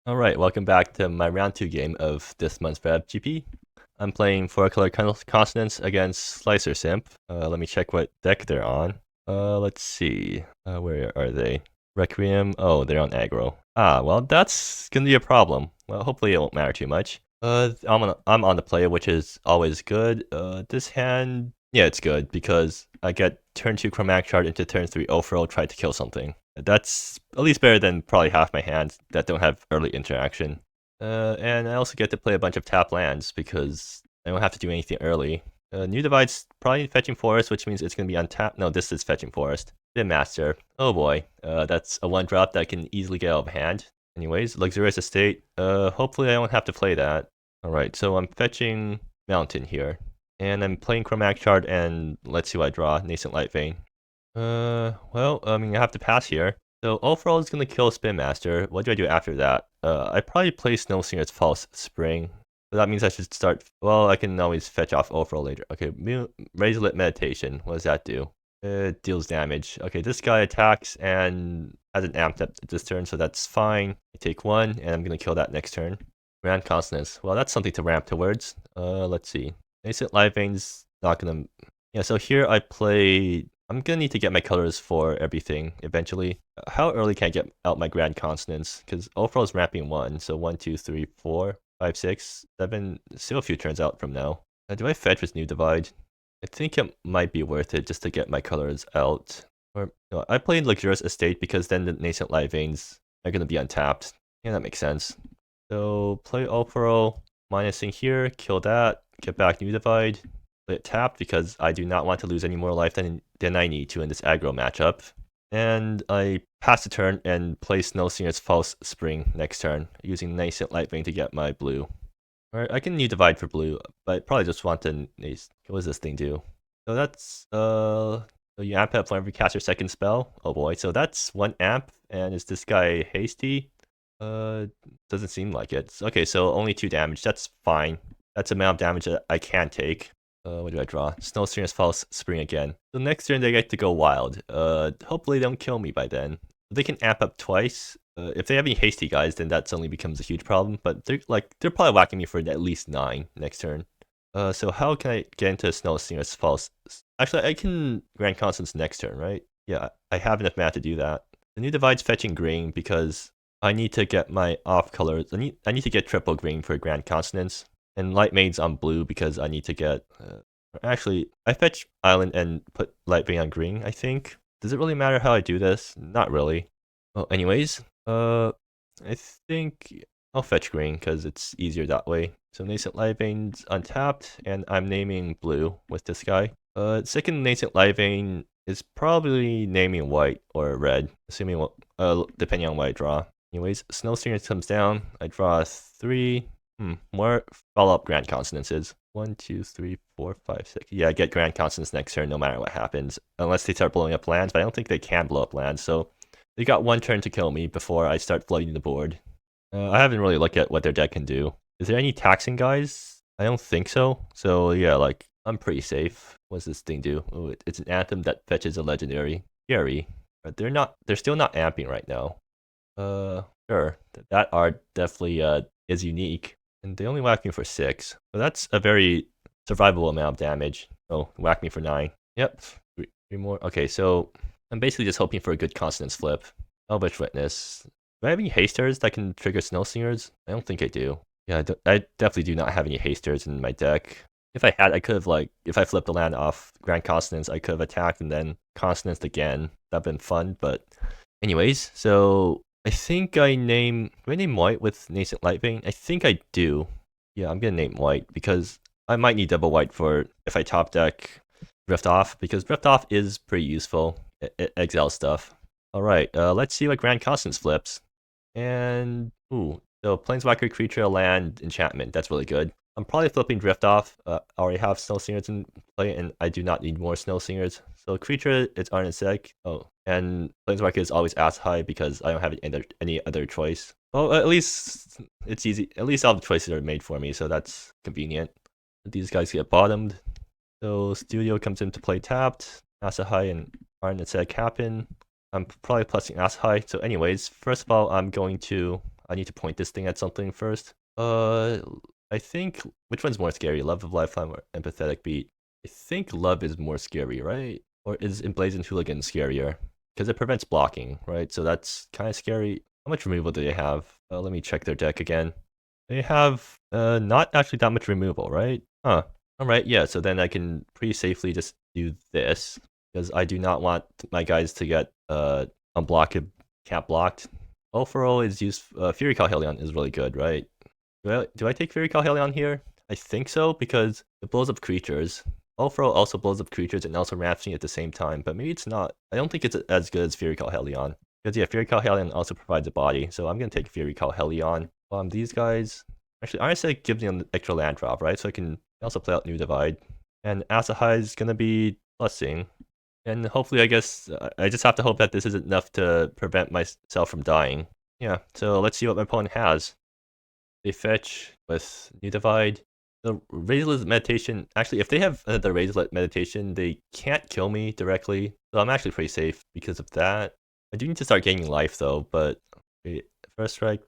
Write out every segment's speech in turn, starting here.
Alright, welcome back to my round 2 game of this month's REV GP. I'm playing 4-color Consonance against Slicer Simp. Let me check what deck they're on. Let's see. Where are they? Requiem. Oh, they're on aggro. Ah, well, that's gonna be a problem. Well, hopefully it won't matter too much. I'm on the play, which is always good. This hand, yeah, it's good because I get turn 2 Chromatic Shard into turn 3 Ofro, try to kill something. That's at least better than probably half my hands that don't have early interaction. And I also get to play a bunch of tap lands because I don't have to do anything early. New Divide's probably fetching forest, which means it's going to be untapped. No, this is fetching forest. Bit Master. Oh boy. That's a 1-drop that can easily get out of hand. Anyways, Luxurious Estate. Hopefully I don't have to play that. Alright, so I'm fetching Mountain here. And I'm playing Chromatic Shard and let's see what I draw. Nascent Light Vein. Well, I mean, I have to pass here. So overall, is gonna kill Spin Master. What do I do after that? I probably play Snowsinger's False Spring. So that means I should start. Well, I can always fetch off overall later. Okay, Razorlit Meditation. What does that do? It deals damage. Okay, this guy attacks and hasn't amped up this turn, so that's fine. I take 1, and I'm gonna kill that next turn. Grand Consonance. Well, that's something to ramp towards. Let's see. Nascent Live Vein's not gonna. Yeah, so here I play. I'm gonna need to get my colors for everything eventually. How early can I get out my Grand Consonance? Because overall is ramping 1, so 1, 2, 3, 4, 5, 6, 7, still a few turns out from now. Do I fetch with New Divide? I think it might be worth it just to get my colors out. Or no, I played Luxurious Estate because then the Nascent Live Veins are gonna be untapped. Yeah, that makes sense. So play overall, minusing here, kill that, get back New Divide. Play it tapped because I do not want to lose any more life than I need to in this aggro matchup. And I pass the turn and play Snowsinger's False Spring next turn, using Nascent Light Vein to get my blue. Alright, I can New Divide for blue, but I probably just want to. What does this thing do? So that's so you amp up whenever you cast your second spell. Oh boy, so that's 1 amp, and is this guy hasty? Doesn't seem like it. Okay, so only 2 damage. That's fine. That's the amount of damage that I can take. What do I draw? Snowsinger's False Spring again. So next turn they get to go wild. Hopefully they don't kill me by then. They can amp up twice. If they have any hasty guys, then that suddenly becomes a huge problem. But they're probably whacking me for at least 9 next turn. So how can I get into Snowsinger's False? Actually, I can Grand Consonance next turn, right? Yeah, I have enough mana to do that. The New Divide's fetching green because I need to get my off colors. I need to get triple green for Grand Consonance. And Light Maid's on blue because I need to get. Actually, I fetch Island and put Light Vein on green, I think. Does it really matter how I do this? Not really. Well, anyways, I think I'll fetch green because it's easier that way. So Nascent Light Vein's untapped, and I'm naming blue with this guy. Second Nascent Light Vein is probably naming white or red, assuming depending on what I draw. Anyways, Snowsinger comes down. I draw 3. More follow-up Grand Consonances. 1, 2, 3, 4, 5, 6. Yeah, I get Grand Consonance next turn no matter what happens. Unless they start blowing up lands, but I don't think they can blow up lands, so they got 1 turn to kill me before I start flooding the board. I haven't really looked at what their deck can do. Is there any taxing guys? I don't think so. So yeah, like, I'm pretty safe. What does this thing do? Oh, it's an Anthem that fetches a legendary. Scary. But they're still not amping right now. Sure. That art definitely is unique. And they only whack me for 6. So that's a very survivable amount of damage. Oh, whack me for 9. Yep. 3 more. Okay, so I'm basically just hoping for a good Consonance flip. Elvish Witness. Do I have any hasters that can trigger Snowsingers? I don't think I do. Yeah, I definitely do not have any hasters in my deck. If I had, I could have, like, if I flipped the land off Grand Consonance, I could have attacked and then Consonance again. That'd been fun, but anyways, so I think do I name white with Nascent Light Vein? I think I do. Yeah, I'm gonna name white because I might need double white for if I top deck Drift Off, because Drift Off is pretty useful. It exiles stuff. Alright, let's see what Grand Consonance flips. And, so Planeswalker, creature, land, enchantment. That's really good. I'm probably flipping Drift Off. I already have Snowsingers in play, and I do not need more Snowsingers. So creature, it's Arnisec. Oh, and Planeswalker is always ass high because I don't have any other choice. Well, at least it's easy. At least all the choices are made for me, so that's convenient. These guys get bottomed. So Studio comes into play tapped. Asahai and Arnisec happen. I'm probably plusing Asahai. So anyways, first of all, I'm going to I need to point this thing at something first. I think, which one's more scary? Love of Lifeline or Empathetic Beat? I think Love is more scary, right? Or is Emblazoned Hooligan scarier? Because it prevents blocking, right? So that's kind of scary. How much removal do they have? Let me check their deck again. They have not actually that much removal, right? Huh. Alright, yeah, so then I can pretty safely just do this. Because I do not want my guys to get unblocked, cap blocked. Overall is used, Fury Calhelion is really good, right? Do I take Fury Calhelion here? I think so, because it blows up creatures. Overall also blows up creatures and also ramps me at the same time, but maybe it's not. I don't think it's as good as Fury Calhelion. Because yeah, Fury Calhelion also provides a body, so I'm gonna take Fury Calhelion. These guys, actually, honestly, it gives me an extra land drop, right? So I can also play out New Divide. And Asahai is gonna be Blessing. And hopefully, I guess, I just have to hope that this is enough to prevent myself from dying. Yeah, so let's see what my opponent has. They fetch with New Divide. The Razorlet Meditation, actually, if they have the Razorlet Meditation, they can't kill me directly. So I'm actually pretty safe because of that. I do need to start gaining life though, but wait, first strike.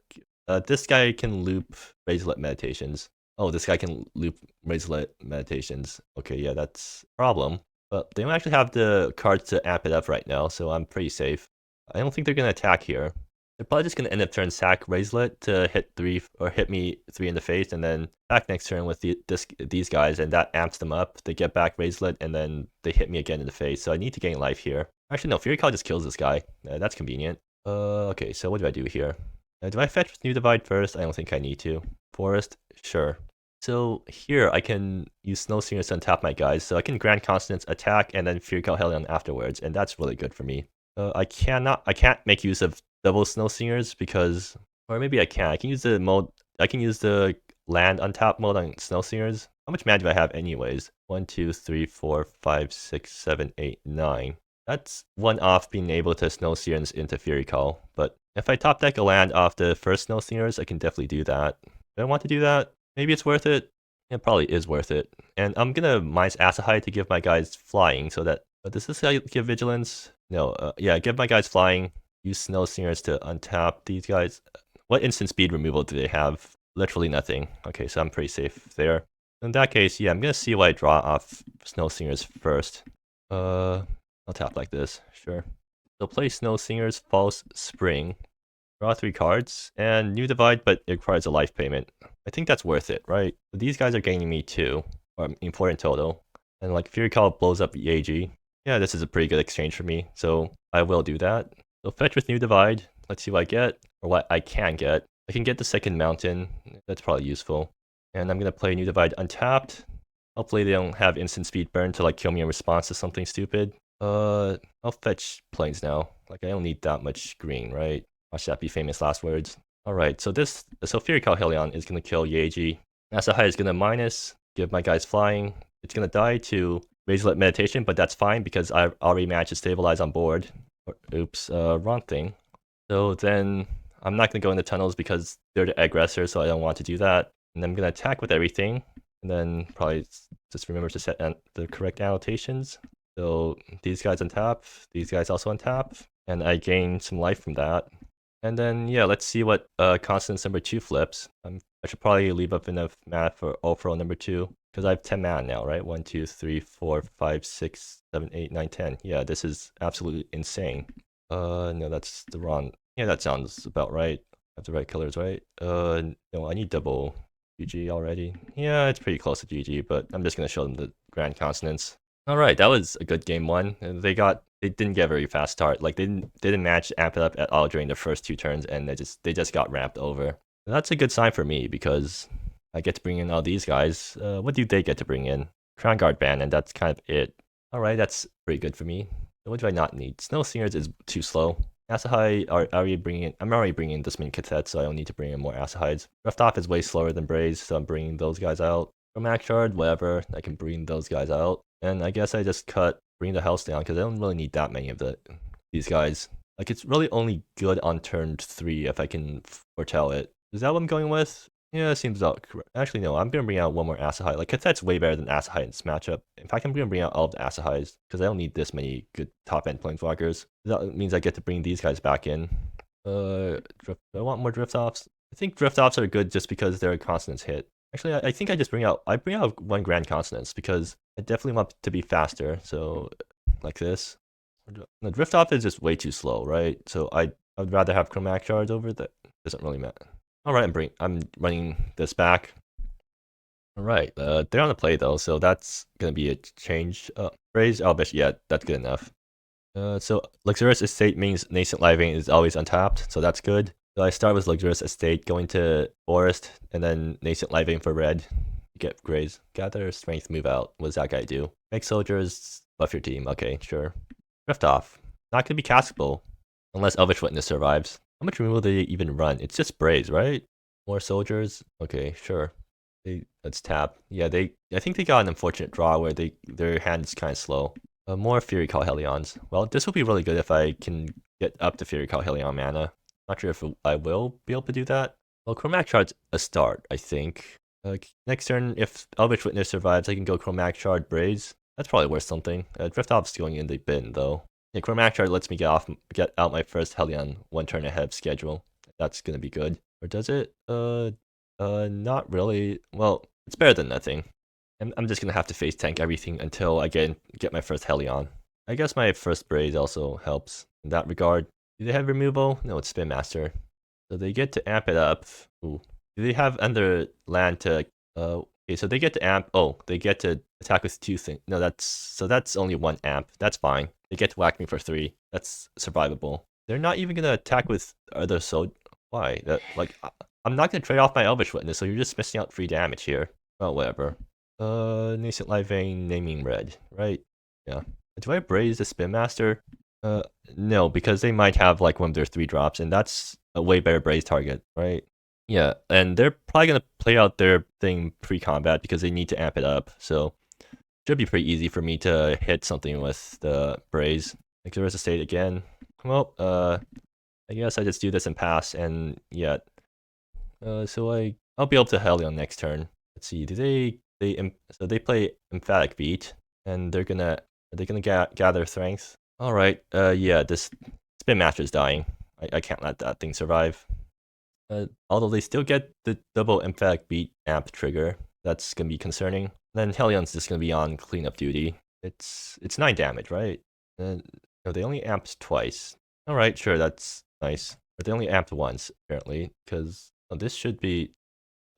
This guy can loop Razorlet Meditations. Oh, this guy can loop Razorlet Meditations. Okay, yeah, that's a problem. But they don't actually have the cards to amp it up right now, so I'm pretty safe. I don't think they're going to attack here. They're probably just going to end up turn sack Razorlet to hit 3 or hit me 3 in the face, and then back next turn with these guys, and that amps them up. They get back Razorlet, and then they hit me again in the face. So I need to gain life here. Actually, no, Fury Call just kills this guy. That's convenient. Okay, so what do I do here? Do I fetch with New Divide first? I don't think I need to. Forest? Sure. So here I can use Snow Singers to untap my guys, so I can Grand Consonance attack and then Fury Calhelion afterwards, and that's really good for me. I can't make use of double Snow Singers because, or maybe I can. I can use the mode. I can use the land untap mode on Snow Singers. How much mana do I have anyways? 1, 2, 3, 4, 5, 6, 7, 8, 9. That's one off being able to Snow Singers into Fury Call, but if I top deck a land off the first Snow Singers, I can definitely do that. Do I want to do that? Maybe it's worth it. It probably is worth it. And I'm gonna minus Asahai to give my guys flying so that. But does this guy give vigilance? No. Yeah, give my guys flying. Use Snow Singers to untap these guys. What instant speed removal do they have? Literally nothing. Okay, so I'm pretty safe there. In that case, yeah, I'm gonna see what I draw off Snow Singers first. I'll tap like this. Sure. So play Snow Singers, False Spring. Draw 3 cards, and New Divide, but it requires a life payment. I think that's worth it, right? So these guys are gaining me 2, or important total. And like Fury Call blows up Yeji. Yeah, this is a pretty good exchange for me, so I will do that. So fetch with New Divide. Let's see what I get, or what I can get. I can get the second mountain. That's probably useful. And I'm gonna play New Divide untapped. Hopefully they don't have instant speed burn to like kill me in response to something stupid. I'll fetch planes now. Like I don't need that much green, right? Watch that be famous last words. Alright, so Fury Calhelion is going to kill Yeji. Asahai is going to minus, give my guys flying. It's going to die to Razorlet Meditation, but that's fine because I've already managed to stabilize on board. Oops, wrong thing. So then I'm not going to go into tunnels because they're the aggressor, so I don't want to do that. And I'm going to attack with everything. And then probably just remember to set the correct annotations. So these guys untap, these guys also untap, and I gain some life from that. And then, yeah, let's see what Consonance number 2 flips. I should probably leave up enough mana for overall number 2, because I have 10 mana now, right? 1, 2, 3, 4, 5, 6, 7, 8, 9, 10. Yeah, this is absolutely insane. No, that's the wrong. Yeah, that sounds about right. I have the right colors, right? No, I need double GG already. Yeah, it's pretty close to GG, but I'm just gonna show them the Grand Consonance. All right, that was a good game 1. They didn't get a very fast start. Like they didn't manage to amp it up at all during the first 2 turns, and they just got ramped over. And that's a good sign for me because I get to bring in all these guys. What do they get to bring in? Crown Guard ban, and that's kind of it. All right, that's pretty good for me. What do I not need? Snow Singers is too slow. Asahai are already bringing in. I'm already bringing in this many Cathets, so I don't need to bring in more Asahai's. Drift Off is way slower than Braze, so I'm bringing those guys out. Max Shard, whatever, I can bring those guys out. And I guess I just bring the health down because I don't really need that many of these guys. Like it's really only good on turn 3 if I can foretell it. Is that what I'm going with? Yeah, it seems about correct. Actually, no, I'm gonna bring out one more Asahai. Like Catet's way better than Asahai in this matchup. In fact, I'm gonna bring out all of the Asahais because I don't need this many good top end planeswalkers. That means I get to bring these guys back in. Do I want more drift offs? I think drift offs are good just because they're a consonance hit. Actually, I think I bring out one grand consonance because I definitely want to be faster. So like this. The drift off is just way too slow, right? So I would rather have chromatic shards over that. Doesn't really matter. All right, I'm running this back. All right, they're on the play though, so that's gonna be a change. Raise Elvish, yeah, that's good enough. So Luxurious Estate means Nascent Living is always untapped, so that's good. So I start with Luxurious Estate, going to Forest, and then Nascent Living for red. Get Graze. Gather Strength, move out. What does that guy do? Make soldiers, buff your team. Okay, sure. Drift off. Not gonna be castable, unless Elvish Witness survives. How much removal do they even run? It's just Braze, right? More soldiers? Okay, sure. Let's tap. Yeah, I think they got an unfortunate draw where their hand is kind of slow. More Fury Call Helions. Well, this will be really good if I can get up to Fury Call Helion mana. Not sure if I will be able to do that. Well, Chromatic Shard's a start, I think. Next turn, if Elvish Witness survives, I can go Chromatic Shard Braze. That's probably worth something. Drift Off's going in the bin, though. Yeah, Chromatic Shard lets me get out my first Helion one turn ahead of schedule. That's gonna be good. Or does it? Not really. Well, it's better than nothing. I'm just gonna have to face tank everything until I get my first Helion. I guess my first Braze also helps in that regard. Do they have removal? No, it's Spin Master. So they get to amp it up. Ooh. Do they have under land to okay, so they get to amp they get to attack with 2 things. No, that's only 1 amp. That's fine. They get to whack me for 3. That's survivable. They're not even gonna attack with other why? I'm not gonna trade off my Elvish Witness, so you're just missing out 3 damage here. Oh, whatever. Nascent Live Vein, naming red, right? Yeah. Do I Braze the Spin Master? No, because they might have like one of their 3 drops, and that's a way better Braze target, right? Yeah, and they're probably gonna play out their thing pre-combat because they need to amp it up, so should be pretty easy for me to hit something with the Braze. Like there is a state again. Well, I guess I just do this and pass, and yeah. So I'll be able to Helion next turn. Let's see, so they play Emphatic Beat, and are they gonna gather strength? All right, yeah, this Spin Master's dying. I can't let that thing survive. Although they still get the double Emphatic Beat amp trigger, that's gonna be concerning. Then Helion's just gonna be on cleanup duty. It's 9 damage, right? No, they only amped twice. All right, sure, that's nice. But they only amped once apparently, because this should be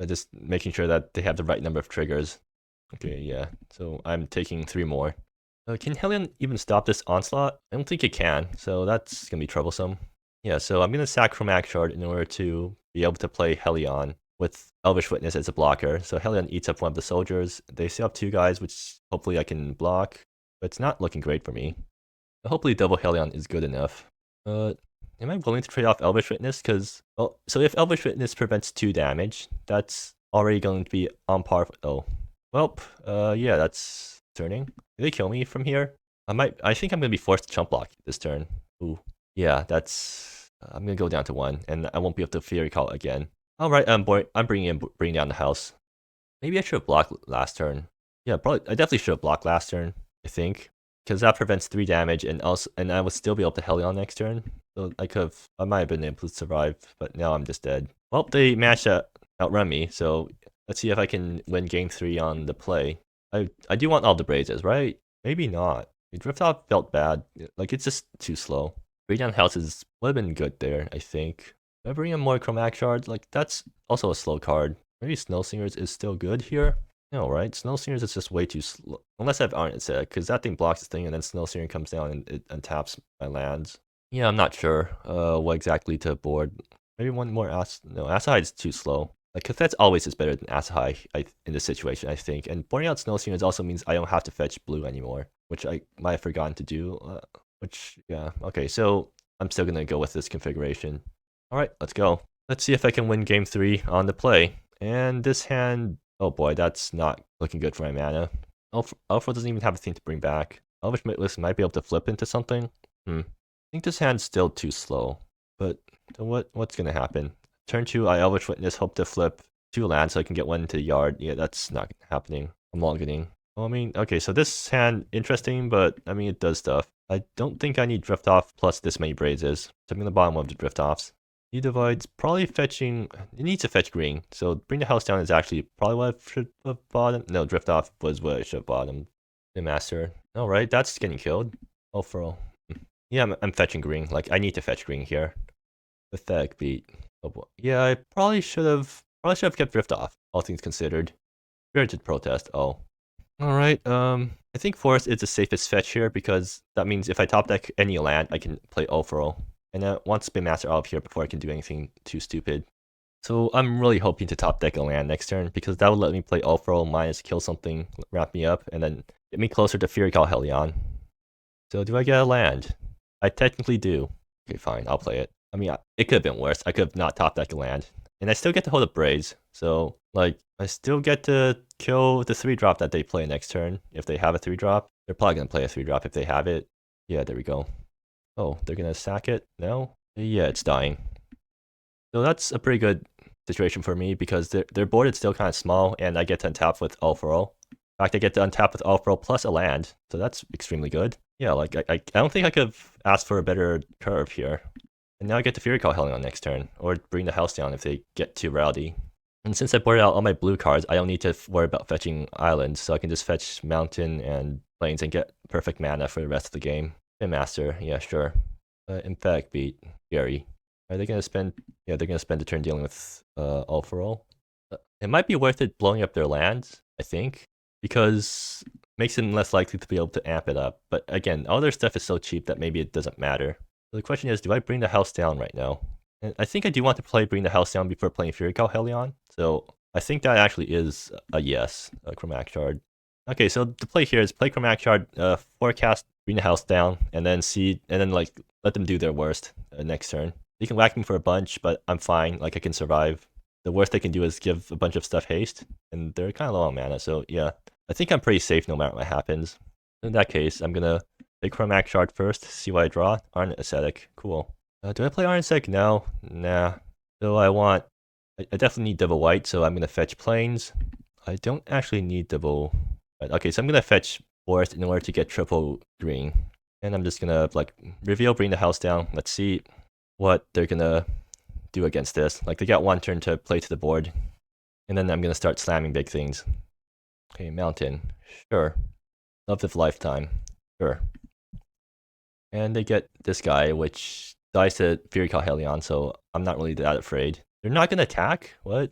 just making sure that they have the right number of triggers. Okay, yeah. So I'm taking 3 more. Can Helion even stop this onslaught? I don't think it can, so that's gonna be troublesome. Yeah, so I'm gonna sack Chromatic Shard in order to be able to play Helion with Elvish Witness as a blocker. So Helion eats up one of the soldiers. They still have 2 guys, which hopefully I can block, but it's not looking great for me. Hopefully double Helion is good enough. Am I willing to trade off Elvish Witness? Because, well, so if Elvish Witness prevents 2 damage, that's already going to be on par. Yeah, that's turning. Do they kill me from here? I think I'm going to be forced to chump block this turn. Ooh. Yeah, I'm going to go down to 1, and I won't be able to Fury Call again. Alright, I'm bringing down the house. Maybe I should have blocked last turn. Yeah, probably. I definitely should have blocked last turn, I think. Because that prevents 3 damage, and I would still be able to Helion next turn. So I might have been able to survive, but now I'm just dead. Well, they managed to outrun me, so let's see if I can win game 3 on the play. I do want all the Brazes, right? Maybe not. Drift Off felt bad. Like, it's just too slow. Bring down houses would have been good there, I think. If I bring in more Chromatic Shards, like, that's also a slow card. Maybe Snow Singers is still good here? No, right? Snow Singers is just way too slow. Unless I have Aren't Set, because that thing blocks this thing, and then Snow Singer comes down and it untaps my lands. Yeah, I'm not sure what exactly to board. Maybe one more Asahai is too slow. Like, Cathets always is better than Asahai in this situation, I think. And boarding out Snow Singers also means I don't have to fetch blue anymore, which I might have forgotten to do. Yeah, okay, so I'm still gonna go with this configuration. Alright, let's go. Let's see if I can win game 3 on the play. And this hand, oh boy, that's not looking good for my mana. Alpha doesn't even have a thing to bring back. Elvish Witness might be able to flip into something. I think this hand's still too slow. But what's gonna happen? Turn 2, I Elvish Witness, hope to flip 2 lands so I can get 1 into the yard. Yeah, that's not happening. I'm longeting. Well, I mean, okay, so this hand, interesting, but I mean, it does stuff. I don't think I need Drift Off plus this many Brazes. So I'm gonna bottom one of the Drift Offs. E divides probably fetching. It needs to fetch green. So bring the house down is actually probably what I should have bottomed. No, drift off was what I should have bottomed. The master. All right, that's getting killed. Oh, for all. Yeah, I'm fetching green. Like I need to fetch green here. Pathetic beat. Oh boy. Yeah, I probably should have kept drift off. All things considered. Spirited protest. Oh. All right. I think forest is the safest fetch here because that means if I top deck any land, I can play all for all. And I want Spin Master out of here before I can do anything too stupid. So I'm really hoping to top deck a land next turn because that would let me play all for all minus kill something, wrap me up, and then get me closer to Fury Hellion. So do I get a land? I technically do. Okay, fine, I'll play it. I mean, it could have been worse. I could have not top decked a land. And I still get to hold up Braze. So, like, I still get to kill the 3-drop that they play next turn. If they have a 3-drop. They're probably going to play a 3-drop if they have it. Yeah, there we go. Oh, they're going to sack it? No? Yeah, it's dying. So that's a pretty good situation for me because their board is still kind of small and I get to untap with all for all. In fact, I get to untap with all for all plus a land. So that's extremely good. Yeah, like, I don't think I could have asked for a better curve here. And now I get to Fury Hellion next turn, or bring the house down if they get too rowdy. And since I boarded out all my blue cards, I don't need to worry about fetching islands, so I can just fetch mountain and plains and get perfect mana for the rest of the game. Spin Master, yeah, sure. Emphatic Beat, Gary. Are they gonna spend? Yeah, they're gonna spend a turn dealing with all for all. It might be worth it blowing up their lands, I think, because it makes them less likely to be able to amp it up. But again, all their stuff is so cheap that maybe it doesn't matter. So the question is, do I bring the house down right now? And I think I do want to play bring the house down before playing Fury Hellion. So I think that actually is a yes, a Chromatic Shard. Okay, so the play here is play Chromatic Shard, forecast, bring the house down, and then like let them do their worst next turn. They can whack me for a bunch, but I'm fine. Like I can survive. The worst they can do is give a bunch of stuff haste, and they're kind of low on mana. So yeah, I think I'm pretty safe no matter what happens. In that case, I'm gonna play Chromatic Shard first, see what I draw. Ardent Ascetic, cool. Do I play Ardent Ascetic? No, nah. So I definitely need double white, so I'm gonna fetch plains. I don't actually need double. Okay, so I'm gonna fetch forest in order to get triple green, and I'm just gonna like reveal, bring the house down. Let's see what they're gonna do against this. Like they got one turn to play to the board, and then I'm gonna start slamming big things. Okay, mountain, sure. Love of lifetime, sure. And they get this guy, which dies to Fury Hellion, so I'm not really that afraid. They're not gonna attack? What?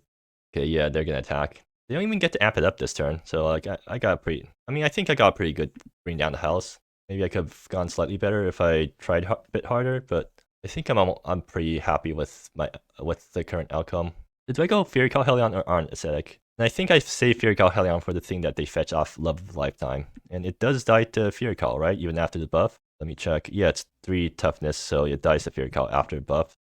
Okay, yeah, they're gonna attack. They don't even get to amp it up this turn, so like I got a pretty. I mean, I think I got a pretty good bring down the house. Maybe I could have gone slightly better if I tried a bit harder, but I think I'm pretty happy with the current outcome. Did I go Fury Hellion or Ardent Ascetic? And I think I saved Fury Hellion for the thing that they fetch off Love of Lifetime, and it does die to Fury Call, right? Even after the buff. Let me check. Yeah, it's 3 toughness, so it dies to Fury Call after buff.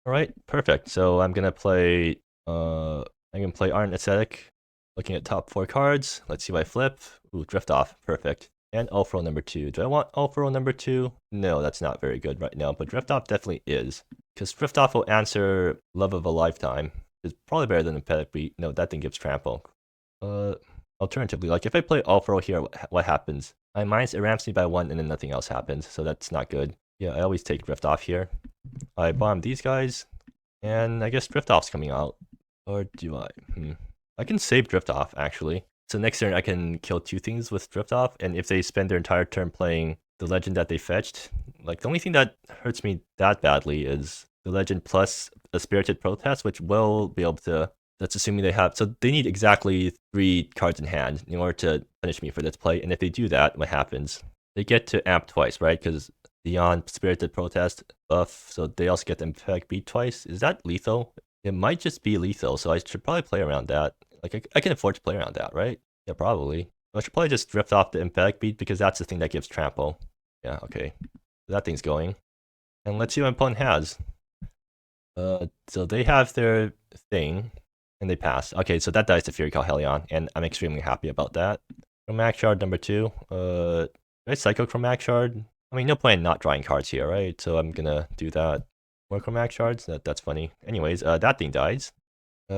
All right, perfect. So I'm gonna play. Ardent Ascetic. Looking at top 4 cards. Let's see what I flip. Ooh, Drift Off. Perfect. And Ulfro number 2. Do I want Ulfro number 2? No, that's not very good right now, but Drift Off definitely is. Because Drift Off will answer Love of a Lifetime. It's probably better than Emphatic Beat. No, that thing gives Trample. Alternatively, like if I play Ulfro here, what happens? It ramps me by 1 and then nothing else happens, so that's not good. Yeah, I always take Drift Off here. I bomb these guys, and I guess Drift Off's coming out. Or do I? I can save Drift Off, actually. So next turn I can kill 2 things with Drift Off, and if they spend their entire turn playing the legend that they fetched, like the only thing that hurts me that badly is the legend plus a Spirited Protest, which will be able to, that's assuming they have, so they need exactly 3 cards in hand in order to punish me for this play, and if they do that, what happens? They get to amp twice, right? Because beyond Spirited Protest buff, so they also get the Emphatic Beat twice. Is that lethal? It might just be lethal, so I should probably play around that. Like, I can afford to play around that, right? Yeah, probably. I should probably just drift off the Emphatic Beat because that's the thing that gives trample. Yeah, okay. So that thing's going. And let's see what my opponent has. So they have their thing, and they pass. Okay, so that dies to Fury Hellion, and I'm extremely happy about that. Chromatic Shard number 2. Did I Psycho Chromatic Shard? I mean, no point in not drawing cards here, right? So I'm gonna do that. More Chromatic Shards? That's funny. Anyways, that thing dies.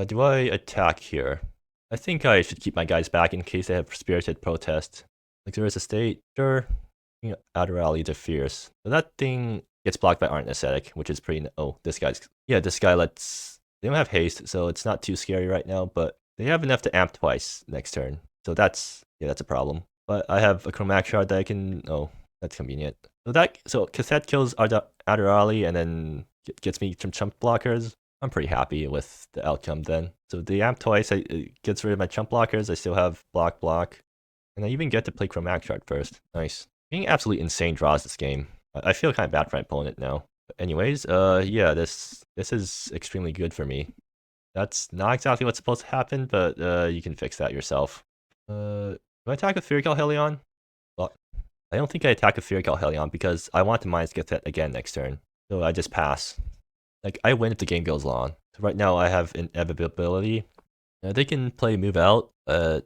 Do I attack here? I think I should keep my guys back in case they have Spirited Protest. Like there is a state, sure. You know, Outer Alley to Fierce. So that thing gets blocked by Ardent Ascetic, which is pretty. Oh, this guy's yeah, this guy they don't have haste, so it's not too scary right now, but they have enough to amp twice next turn. So that's a problem. But I have a Chromatic Shard that I can, oh, that's convenient. So Cassette kills Adderali and then gets me some chump blockers. I'm pretty happy with the outcome then. So the amp twice, it gets rid of my chump blockers. I still have block. And I even get to play Chromatic Shard first. Nice. Being absolutely insane draws this game. I feel kind of bad for my opponent now. But anyways, yeah, this is extremely good for me. That's not exactly what's supposed to happen, but you can fix that yourself. Do I attack with Furical Helion? Well, I don't think I attack with Furical Helion because I want to minus get that again next turn. So I just pass. Like, I win if the game goes long. So right now I have inevitability. They can play move out, but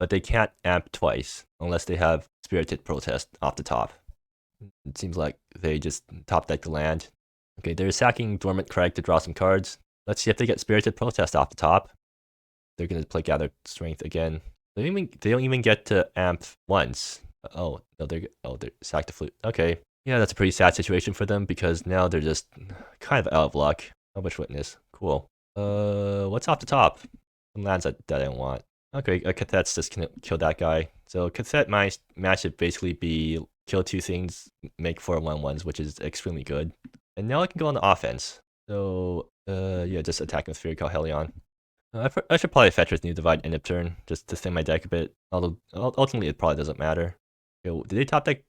they can't amp twice unless they have Spirited Protest off the top. It seems like they just top deck the land. Okay, they're sacking Dormant Crag to draw some cards. Let's see if they get Spirited Protest off the top. They're gonna play Gather Strength again. They don't even get to amp once. Oh no, they're sack the flute. Okay, yeah, that's a pretty sad situation for them because now they're just kind of out of luck. Elvish Witness, cool. What's off the top? Some lands that I don't want. Okay, Cathet's just gonna kill that guy. So Cathet match should basically be kill 2 things, make 4 1/1s, which is extremely good. And now I can go on the offense. So yeah, just attacking with Furical Helion. I should probably fetch with New Divide end of turn just to thin my deck a bit. Although ultimately it probably doesn't matter. Okay, did they top deck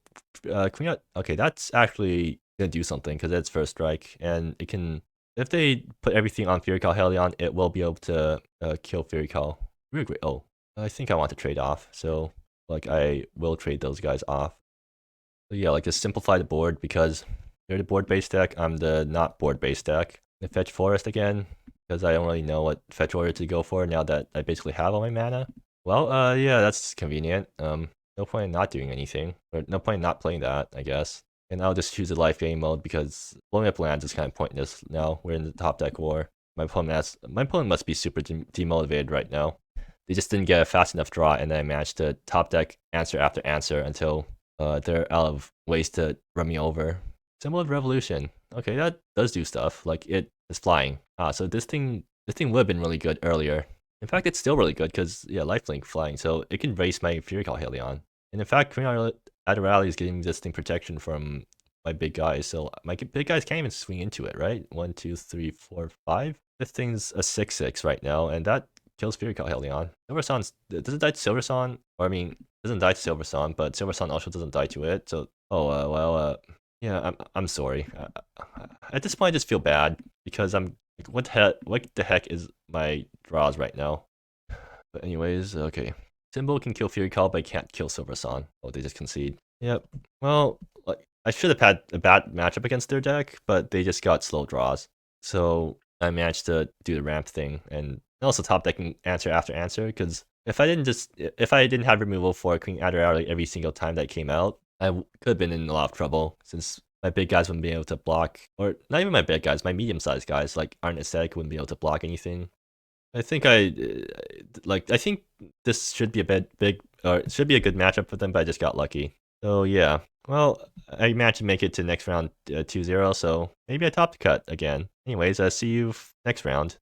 Queen out? Okay, that's actually gonna do something because it's first strike, and it can. If they put everything on Furical Helion, it will be able to kill Furical. Really great. Oh, I think I want to trade off. So like I will trade those guys off. So yeah, like just simplify the board because they're the board-based deck. I'm the not board-based deck. I fetch Forest again because I don't really know what fetch order to go for now that I basically have all my mana. Well, yeah, that's convenient. No point in not doing anything, or no point in not playing that, I guess. And I'll just choose the life game mode because blowing up lands is kind of pointless now. We're in the top deck war. My opponent must be super demotivated right now. They just didn't get a fast enough draw, and then I managed to top deck answer after answer until they're out of ways to run me over. Symbol of Revolution. Okay, that does do stuff. Like, it is flying. So this thing would have been really good earlier. In fact, it's still really good because, yeah, lifelink flying, so it can race my Furical Helion. And in fact, Queen Adderali is getting this thing protection from my big guys, so my big guys can't even swing into it, right? 1, 2, 3, 4, 5. This thing's a 6/6 right now, and that kills Furical Helion. Silversun doesn't die to Silversun, or I mean, doesn't die to Silversun, but Silversun also doesn't die to it. So, yeah, I'm sorry. At this point, I just feel bad because I'm like, what the heck is my draws right now? But anyways, okay. Symbol can kill Fury Call, but it can't kill Silversun. Oh, they just concede. Yep. Well, like, I should have had a bad matchup against their deck, but they just got slow draws. So I managed to do the ramp thing and also top decking answer after answer because if I didn't have removal for Queen Adderali every single time that came out, I could have been in a lot of trouble since my big guys wouldn't be able to block, or not even my big guys, my medium-sized guys like aren't aesthetic, wouldn't be able to block anything. I think this should be it should be a good matchup for them, but I just got lucky. So yeah, well, I managed to make it to next round 2-0, so maybe I top the cut again. Anyways, see you next round.